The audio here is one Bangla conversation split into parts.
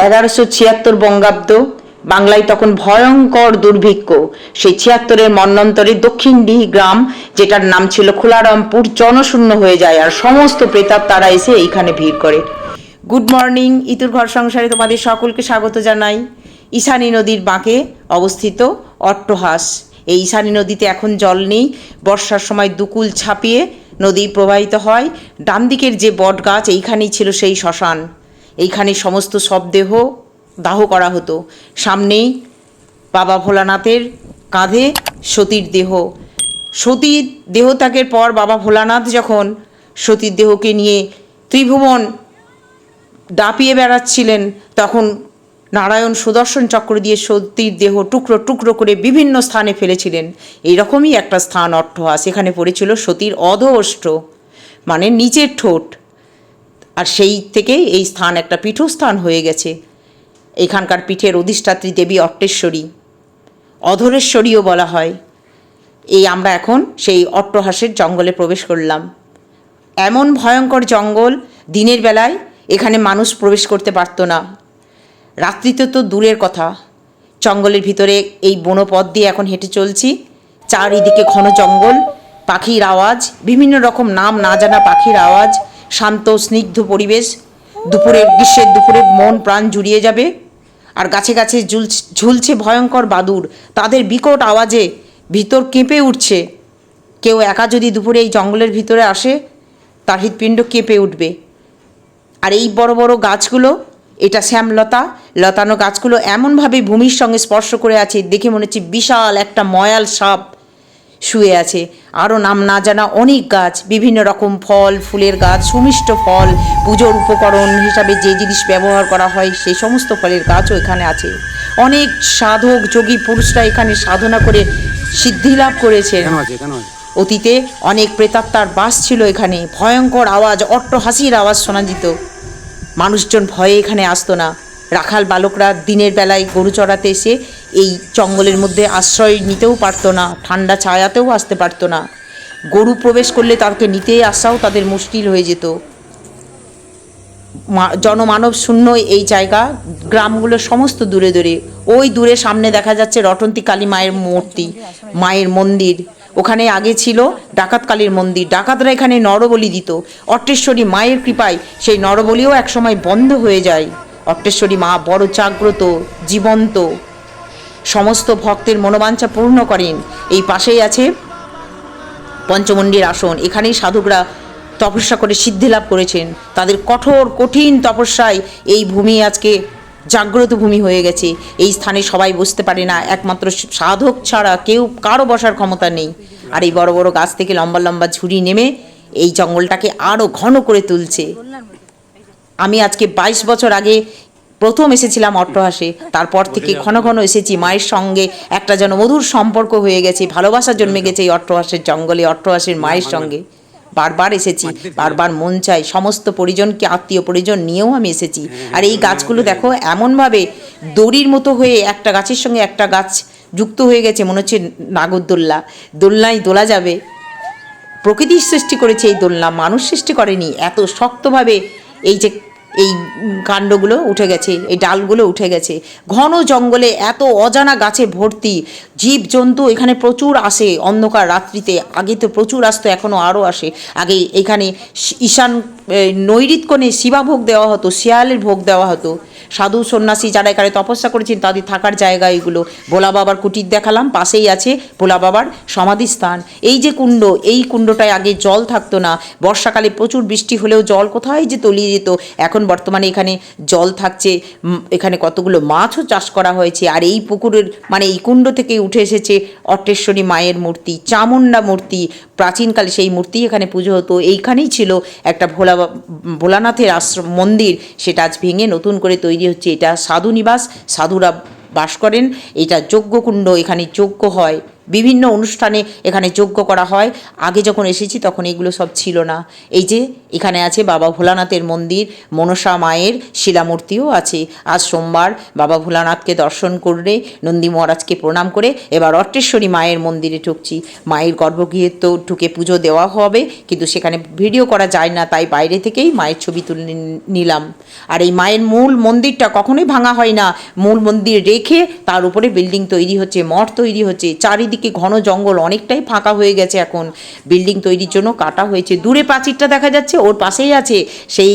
1176 বঙ্গাব্দ। বাংলায় তখন ভয়ঙ্কর দুর্ভিক্ষ। সেই 76-এর মন্বন্তরে দক্ষিণডিহি গ্রাম, যেটার নাম ছিল খোলারামপুর, জনশূন্য হয়ে যায় আর সমস্ত প্রেতাত্মারা এসে এইখানে ভিড় করে। গুড মর্নিং, ইতুর ঘর সংসারে তোমাদের সকলকে স্বাগত জানাই। ঈশানী নদীর বাঁকে অবস্থিত অট্টহাস। এই ঈশানী নদীতে এখন জল নেই। বর্ষার সময় দুকুল ছাপিয়ে নদী প্রবাহিত হয়। ডান দিকের যে বট গাছ, এইখানেই ছিল সেই শ্মশান। এইখানে সমস্ত সব দেহ দাহ করা হতো। সামনেই বাবা ভোলানাথের কাঁধে সতীর দেহ। সতীর দেহত্যাগের পর বাবা ভোলানাথ যখন সতীর দেহকে নিয়ে ত্রিভুবন ডাপিয়ে বেড়াচ্ছিলেন, তখন নারায়ণ সুদর্শন চক্র দিয়ে সতীর দেহ টুকরো টুকরো করে বিভিন্ন স্থানে ফেলেছিলেন। এইরকমই একটা স্থান অট্টহাস। এখানে পড়েছিল সতীর অধোষ্ঠ, মানে নিচের ঠোঁট। আর সেই থেকে এই স্থান একটা পীঠস্থান হয়ে গেছে। এখানকার পীঠের অধিষ্ঠাত্রী দেবী অট্টেশ্বরী, অধরেশ্বরীও বলা হয়। এই আমরা এখন সেই অট্টহাসের জঙ্গলে প্রবেশ করলাম। এমন ভয়ঙ্কর জঙ্গল, দিনের বেলায় এখানে মানুষ প্রবেশ করতে পারতো না। রাত্রিতে তো দূরের কথা। জঙ্গলের ভিতরে এই বনপথ দিয়ে এখন হেঁটে চলছি। চারিদিকে ঘন জঙ্গল, পাখির আওয়াজ, বিভিন্ন রকম নাম না জানা পাখির আওয়াজ, শান্ত স্নিগ্ধ পরিবেশ। গ্রীষ্মের দুপুরে মন প্রাণ জুড়িয়ে যাবে। আর গাছে গাছে ঝুলছে ভয়ঙ্কর বাদুড়। তাদের বিকট আওয়াজে ভিতর কেঁপে উঠছে। কেউ একা যদি দুপুরে এই জঙ্গলের ভিতরে আসে, তার হৃৎপিণ্ড কেঁপে উঠবে। আর এই বড় বড় গাছগুলো, এটা শ্যামলতা, লতানো গাছগুলো এমনভাবে ভূমির সঙ্গে স্পর্শ করে আছে, দেখে মনে হচ্ছে বিশাল একটা ময়াল সাপ শুয়ে আছে। আরও নাম না জানা অনেক গাছ, বিভিন্ন রকম ফল ফুলের গাছ, সুমিষ্ট ফল, পুজোর উপকরণ হিসাবে যে জিনিস ব্যবহার করা হয় সেই সমস্ত ফলের গাছও এখানে আছে। অনেক সাধক যোগী পুরুষরা এখানে সাধনা করে সিদ্ধি লাভ করেছে। অতীতে অনেক প্রেতাত্মার বাস ছিল এখানে। ভয়ঙ্কর আওয়াজ, অট্টহাসির আওয়াজ শোনা যেত। মানুষজন ভয়ে এখানে আসতো না। রাখাল বালকরা দিনের বেলায় গরু চড়াতে এসে এই জঙ্গলের মধ্যে আশ্রয় নিতেও পারতো না, ঠান্ডা ছায়াতেও আসতে পারতো না। গরু প্রবেশ করলে তাকে নিতে আসাও তাদের মুশকিল হয়ে যেত। জনমানব শূন্য এই জায়গা, গ্রামগুলো সমস্ত দূরে দূরে। ওই দূরে সামনে দেখা যাচ্ছে রটন্তী কালী মায়ের মূর্তি, মায়ের মন্দির। ওখানে আগে ছিল ডাকাত কালীর মন্দির। ডাকাতরা এখানে নরবলি দিত। অট্টেশ্বরী মায়ের কৃপায় সেই নরবলিও একসময় বন্ধ হয়ে যায়। অট্টেশ্বরী মা বড় জাগ্রত, জীবন্ত, সমস্ত ভক্তের মনোবাঞ্ছা পূর্ণ করেন। এই পাশেই আছে পঞ্চমন্ডির আসন। এখানেই সাধকরা তপস্যা করে সিদ্ধি লাভ করেছেন। তাদের কঠোর কঠিন তপস্যায় এই ভূমি আজকে জাগ্রত ভূমি হয়ে গেছে। এই স্থানে সবাই বসতে পারে না, একমাত্র সাধক ছাড়া কারো বসার ক্ষমতা নেই। আর এই বড় বড় গাছ থেকে লম্বা লম্বা ঝুড়ি নেমে এই জঙ্গলটাকে আরও ঘন করে তুলছে। আমি আজকে 22 বছর আগে প্রথম এসেছিলাম অট্টহাসে। তারপর থেকে ঘন ঘন এসেছি। মায়ের সঙ্গে একটা যেন মধুর সম্পর্ক হয়ে গেছে, ভালোবাসা জন্মে গেছে এই অট্টহাসের জঙ্গলে, অট্টহাসের মায়ের সঙ্গে। বারবার এসেছি, বারবার মন চাই। সমস্ত পরিজনকে, আত্মীয় পরিজন নিয়েও আমি এসেছি। আর এই গাছগুলো দেখো এমনভাবে দড়ির মতো হয়ে একটা গাছের সঙ্গে একটা গাছ যুক্ত হয়ে গেছে, মনে হচ্ছে নাগরদোল্লা। দোলনায় দোলা যাবে। প্রকৃতির সৃষ্টি করেছে এই দোলনা, মানুষ সৃষ্টি করেনি। এত শক্তভাবে এই যে এই কাণ্ডগুলো উঠে গেছে, এই ডালগুলো উঠে গেছে। ঘন জঙ্গলে এত অজানা গাছে ভর্তি। জীবজন্তু এখানে প্রচুর আসে অন্ধকার রাত্রিতে। আগে তো প্রচুর আসতো, এখনও আরও আসে। আগে এখানে ঈশান নৈঋত কোণে শিবাভোগ দেওয়া হতো, শিয়ালের ভোগ দেওয়া হতো। সাধু সন্ন্যাসী যারা এখানে তপস্যা করেছেন তাদের থাকার জায়গা এগুলো। ভোলা বাবার কুটির দেখালাম, পাশেই আছে ভোলা বাবার সমাধিস্থান। এই যে কুণ্ড, এই কুণ্ডটায় আগে জল থাকতো না। বর্ষাকালে প্রচুর বৃষ্টি হলেও জল কোথায় যে তলিয়ে যেত। এখন বর্তমানে এখানে জল থাকছে। এখানে কতগুলো মাছও চাষ করা হয়েছে। আর এই পুকুরের, মানে এই কুণ্ড থেকে উঠে এসেছে অট্টেশ্বরী মায়ের মূর্তি, চামুণ্ডা মূর্তি। প্রাচীনকালে সেই মূর্তি এখানে পুজো হতো। এইখানেই ছিল একটা ভোলানাথের আশ্রম মন্দির, সেটা আজ ভেঙে নতুন করে তৈরি হচ্ছে। এটা সাধু নিবাস, সাধুরা বাস করেন। এটা যজ্ঞকুণ্ড, এখানে যজ্ঞ হয়। বিভিন্ন অনুষ্ঠানে এখানে যজ্ঞ করা হয়। আগে যখন এসেছি তখন এগুলো সব ছিল না। এই যে এখানে আছে বাবা ভোলানাথের মন্দির, মনসা মায়ের শিলামূর্তিও আছে। আজ সোমবার বাবা ভোলানাথকে দর্শন করে নন্দী মহারাজকে প্রণাম করে এবার অট্টেশ্বরী মায়ের মন্দিরে ঢুকছি। মায়ের গর্ভগৃহে তো ঢুকে পুজো দেওয়া হবে, কিন্তু সেখানে ভিডিও করা যায় না, তাই বাইরে থেকেই মায়ের ছবি তুলে নিলাম। আর এই মায়ের মূল মন্দিরটা কখনোই ভাঙা হয় না, মূল মন্দির রেখে তার উপরে বিল্ডিং তৈরি হচ্ছে, মঠ তৈরি হচ্ছে। চারিদিকে ঘন জঙ্গল, অনেকটাই ফাঁকা হয়ে গেছে এখন, বিল্ডিং তৈরির জন্য কাটা হয়েছে। দূরে প্রাচীরটা দেখা যাচ্ছে, ওর পাশেই আছে সেই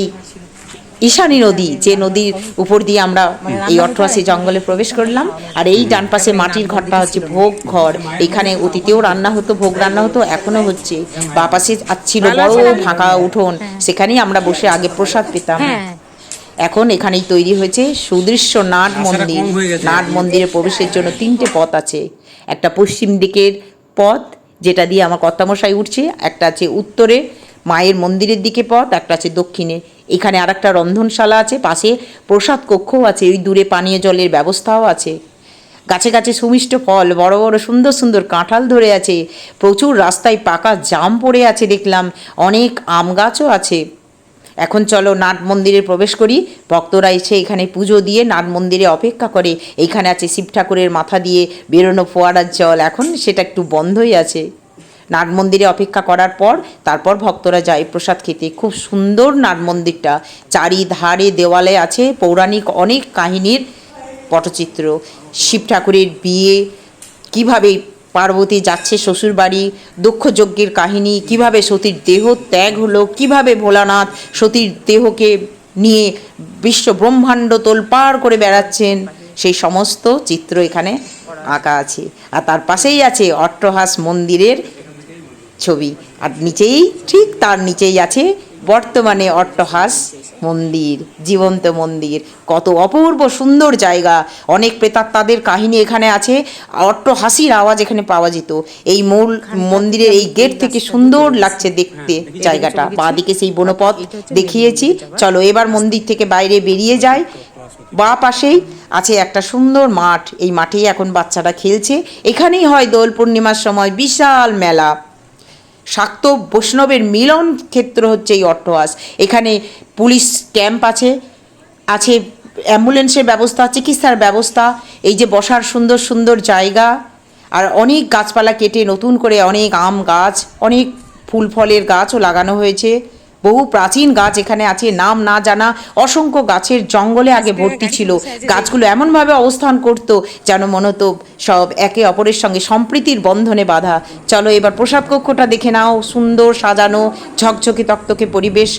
ঈশানী নদী, যে নদীর উপর দিয়ে আমরা এই অট্টহাসি জঙ্গলে প্রবেশ করলাম। আর এই ডান পাশে মাটির ঘরটা হচ্ছে ভোগ ঘর, এখানে অতীতেও রান্না হতো, ভোগ রান্না হতো, এখনো হচ্ছে। বা পাশে ছিল বড় ফাঁকা উঠোন, সেখানেই আমরা বসে আগে প্রসাদ পেতাম। এখন এখানেই তৈরি হয়েছে সুদৃশ্য নাট মন্দির। নাট মন্দিরে প্রবেশের জন্য 3টে পথ আছে। একটা পশ্চিম দিকের পথ, যেটা দিয়ে আমার কর্তামশাই উঠছে, একটা আছে উত্তরে মায়ের মন্দিরের দিকে পথ, একটা আছে দক্ষিণে। এখানে আর একটা রন্ধনশালা আছে, পাশে প্রসাদ কক্ষও আছে, ওই দূরে পানীয় জলের ব্যবস্থাও আছে। গাছে গাছে সুমিষ্ট ফল, বড় বড় সুন্দর সুন্দর কাঁঠাল ধরে আছে। প্রচুর রাস্তায় পাকা জাম পড়ে আছে দেখলাম, অনেক আম গাছও আছে। এখন চলো নাট মন্দিরে প্রবেশ করি। ভক্তরা এসে এখানে পুজো দিয়ে নাট মন্দিরে অপেক্ষা করে। এইখানে আছে শিব ঠাকুরের মাথা দিয়ে বেরোনো ফোয়ারার জল, এখন সেটা একটু বন্ধই আছে। নাট মন্দিরে অপেক্ষা করার পর তারপর ভক্তরা যায় প্রসাদ খেতে। খুব সুন্দর নাট মন্দিরটা, চারিধারে দেওয়ালে আছে পৌরাণিক অনেক কাহিনীর পটচিত্র। শিব ঠাকুরের বিয়ে, কিভাবে পার্বতী যাচ্ছে শ্বশুরবাড়ি, দক্ষযজ্ঞের কাহিনী, কিভাবে সতীর দেহ ত্যাগ হলো, কিভাবে ভোলানাথ সতীর দেহকে নিয়ে বিশ্ব ব্রহ্মাণ্ড তোলপাড় করে বেড়াচ্ছেন, সেই সমস্ত চিত্র এখানে আঁকা আছে। আর তার পাশেই আছে অট্টহাস মন্দিরের ছবি, আর নিচেই, ঠিক তার নিচেই আছে বর্তমানে অট্টহাস মন্দির, জীবন্ত মন্দির। কত অপূর্ব সুন্দর জায়গা, অনেক প্রেতাত্মাদের কাহিনী এখানে আছে। অট্টহাসির আওয়াজ এখানে পাওয়া যেত। এই মূল মন্দিরের এই গেট থেকে সুন্দর লাগছে দেখতে জায়গাটা। বাঁদিকে সেই বনপথ দেখিয়েছি। চলো এবার মন্দির থেকে বাইরে বেরিয়ে যাই। বাঁ পাশেই আছে একটা সুন্দর মাঠ, এই মাঠেই এখন বাচ্চারা খেলছে। এখানেই হয় দোল পূর্ণিমার সময় বিশাল মেলা। শাক্ত বৈষ্ণবের মিলন ক্ষেত্র হচ্ছে এই অট্টহাস। এখানে পুলিশ ক্যাম্প আছে, আছে অ্যাম্বুলেন্সের ব্যবস্থা, চিকিৎসার ব্যবস্থা, এই যে বসার সুন্দর সুন্দর জায়গা, আর অনেক গাছপালা কেটে নতুন করে অনেক আম গাছ, অনেক ফুল ফলের গাছও লাগানো হয়েছে। বহু প্রাচীন গাছ এখানে আছে, নাম না জানা অসংখ্য গাছের জঙ্গলে আগে ভর্তি ছিল। গাছগুলো এমনভাবে অবস্থান করত যেন মনে হতো সব একে অপরের সঙ্গে সম্প্রীতির বন্ধনে বাঁধা। চলো এবার প্রসাদ কক্ষটা দেখে নাও, সুন্দর সাজানো, ঝকঝকে তকতকে পরিবেশ।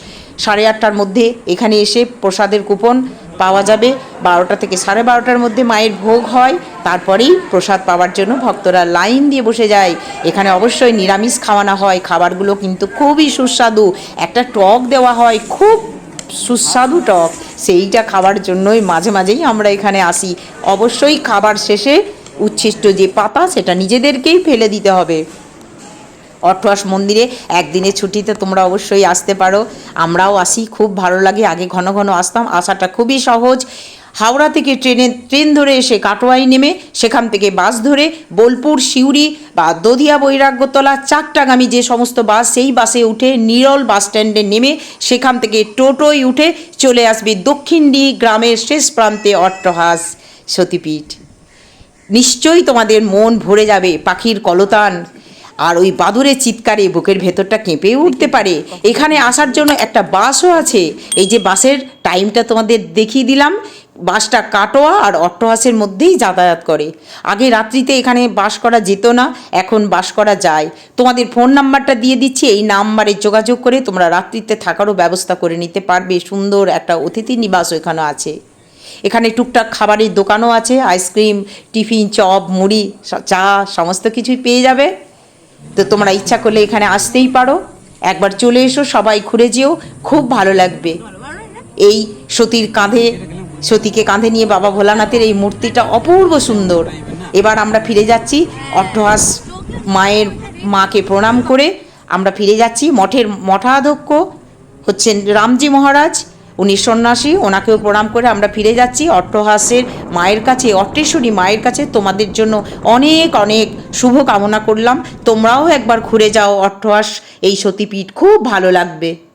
8:30টার মধ্যে এখানে এসে প্রসাদের কুপন পাওয়া যাবে। 12টা থেকে 12:30টার মধ্যে মায়ের ভোগ হয়, তারপরেই প্রসাদ পাওয়ার জন্য ভক্তরা লাইন দিয়ে বসে যায়। এখানে অবশ্যই নিরামিষ খাওয়ানো হয়, খাবারগুলো কিন্তু খুবই সুস্বাদু। একটা টক দেওয়া হয়, খুব সুস্বাদু টক, সেইটা খাওয়ার জন্যই মাঝে মাঝেই আমরা এখানে আসি। অবশ্যই খাবার শেষে উচ্ছিষ্ট যে পাতা, সেটা নিজেদেরকেই ফেলে দিতে হবে। অট্টহাস মন্দিরে একদিনের ছুটিতে তোমরা অবশ্যই আসতে পারো, আমরাও আসি, খুব ভালো লাগে। আগে ঘন ঘন আসতাম, আসাটা খুবই সহজ। হাওড়া থেকে ট্রেন ধরে এসে কাটোয়ায় নেমে সেখান থেকে বাস ধরে বোলপুর, সিউড়ি বা দধিয়া, বৈরাগ্যতলা, চাকটাগামী যে সমস্ত বাস, সেই বাসে উঠে নিরল বাস স্ট্যান্ডে নেমে সেখান থেকে টোটোয় উঠে চলে আসবে দক্ষিণডি গ্রামের শেষ প্রান্তে অট্টহাস সতীপীঠ। নিশ্চয়ই তোমাদের মন ভরে যাবে পাখির কলতান আর ওই বাদুরের চিৎকারে বুকের ভেতরটা কেঁপেও উঠতে পারে। এখানে আসার জন্য একটা বাসও আছে, এই যে বাসের টাইমটা তোমাদের দেখিয়ে দিলাম। বাসটা কাটোয়া আর অট্টহাসের মধ্যেই যাতায়াত করে। আগে রাত্রিতে এখানে বাস করা যেত না, এখন বাস করা যায়। তোমাদের ফোন নাম্বারটা দিয়ে দিচ্ছি, এই নাম্বারে যোগাযোগ করে তোমরা রাত্রিতে থাকারও ব্যবস্থা করে নিতে পারবে। সুন্দর একটা অতিথি নিবাসও এখানে আছে। এখানে টুকটাক খাবারের দোকানও আছে, আইসক্রিম, টিফিন, চপ, মুড়ি, চা, সমস্ত কিছুই পেয়ে যাবে। তো তোমরা ইচ্ছা করলে এখানে আসতেই পারো, একবার চলে এসো, সবাই ঘুরে যেও, খুব ভালো লাগবে। এই সতীর কাঁধে, সতীকে কাঁধে নিয়ে বাবা ভোলানাথের এই মূর্তিটা অপূর্ব সুন্দর। এবার আমরা ফিরে যাচ্ছি অট্টহাস মায়ের, মাকে প্রণাম করে আমরা ফিরে যাচ্ছি। মঠের মঠাধ্যক্ষ হচ্ছেন রামজি মহারাজ, উনি সন্ন্যাসী, ওনাকেও প্রণাম করে আমরা ফিরে যাচ্ছি অট্টহাসের মায়ের কাছে, অট্টেশ্বরী মায়ের কাছে। তোমাদের জন্য অনেক অনেক শুভ কামনা করলাম। তোমরাও একবার ঘুরে যাও অট্টহাস এই সতীপীঠ, খুব ভালো লাগবে।